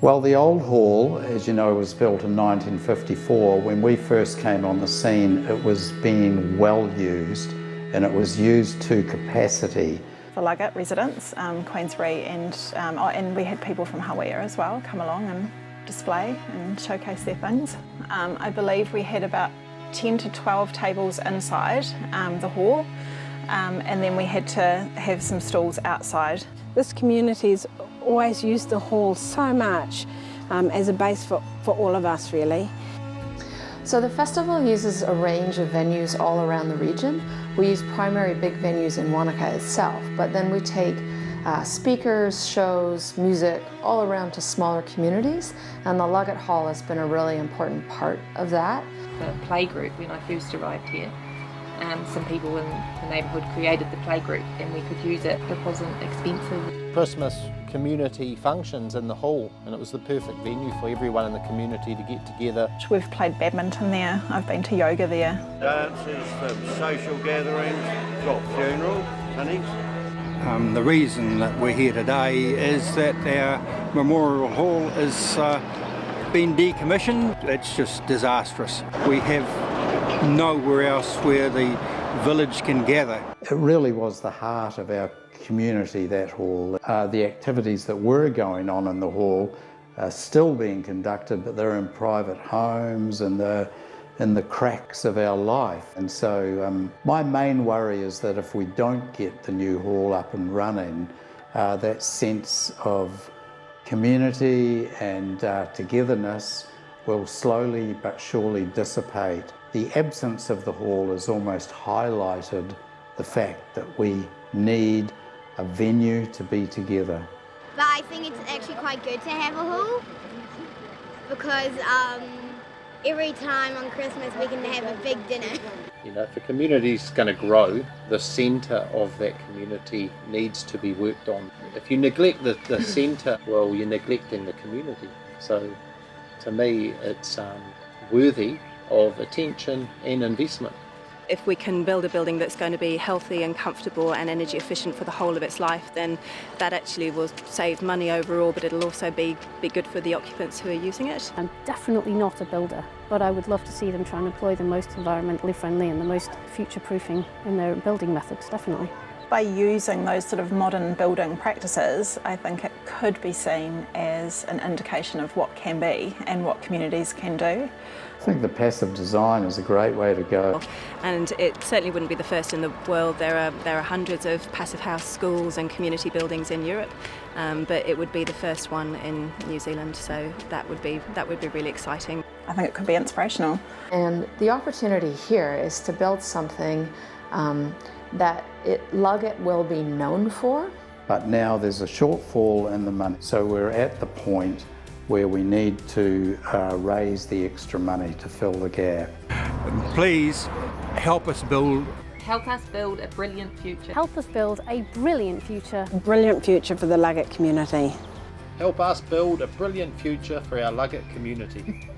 Well, the old hall, as you know, was built in 1954. When we first came on the scene, it was being well used, and it was used to capacity. For Luggate residents, Queensbury, and we had people from Hawaii as well come along and display and showcase their things. I believe we had about 10 to 12 tables inside the hall, and then we had to have some stalls outside. This community's always used the hall so much as a base for all of us, really. So the festival uses a range of venues all around the region. We use primary big venues in Wanaka itself, but then we take speakers, shows, music, all around to smaller communities, and the Luggate Hall has been a really important part of that. The playgroup, when I first arrived here, some people in the neighbourhood created the playgroup and we could use it. It wasn't expensive. Christmas community functions in the hall, and it was the perfect venue for everyone in the community to get together. We've played badminton there, I've been to yoga there. Dances, social gatherings, got funerals, honey. The reason that we're here today is that our Memorial Hall is been decommissioned. It's just disastrous. We have nowhere else where the village can gather. It really was the heart of our community, that hall. The activities that were going on in the hall are still being conducted, but they're in private homes and they're in the cracks of our life. And so my main worry is that if we don't get the new hall up and running, that sense of community and togetherness will slowly but surely dissipate. The absence of the hall has almost highlighted the fact that we need a venue to be together. But I think it's actually quite good to have a hall because every time on Christmas we can have a big dinner. You know, if a community's going to grow, the centre of that community needs to be worked on. If you neglect the centre, well, you're neglecting the community. So to me, it's worthy of attention and investment. If we can build a building that's going to be healthy and comfortable and energy efficient for the whole of its life, then that actually will save money overall, but it'll also be good for the occupants who are using it. I'm definitely not a builder, but I would love to see them try and employ the most environmentally friendly and the most future-proofing in their building methods, definitely. By using those sort of modern building practices, I think it could be seen as an indication of what can be and what communities can do. I think the passive design is a great way to go. And it certainly wouldn't be the first in the world. There are hundreds of passive house schools and community buildings in Europe, but it would be the first one in New Zealand, so that would be really exciting. I think it could be inspirational. And the opportunity here is to build something that Luggate will be known for. But now there's a shortfall in the money, so we're at the point where we need to raise the extra money to fill the gap. Please help us build. Help us build a brilliant future. Help us build a brilliant future. A brilliant future for the Luggate community. Help us build a brilliant future for our Luggate community.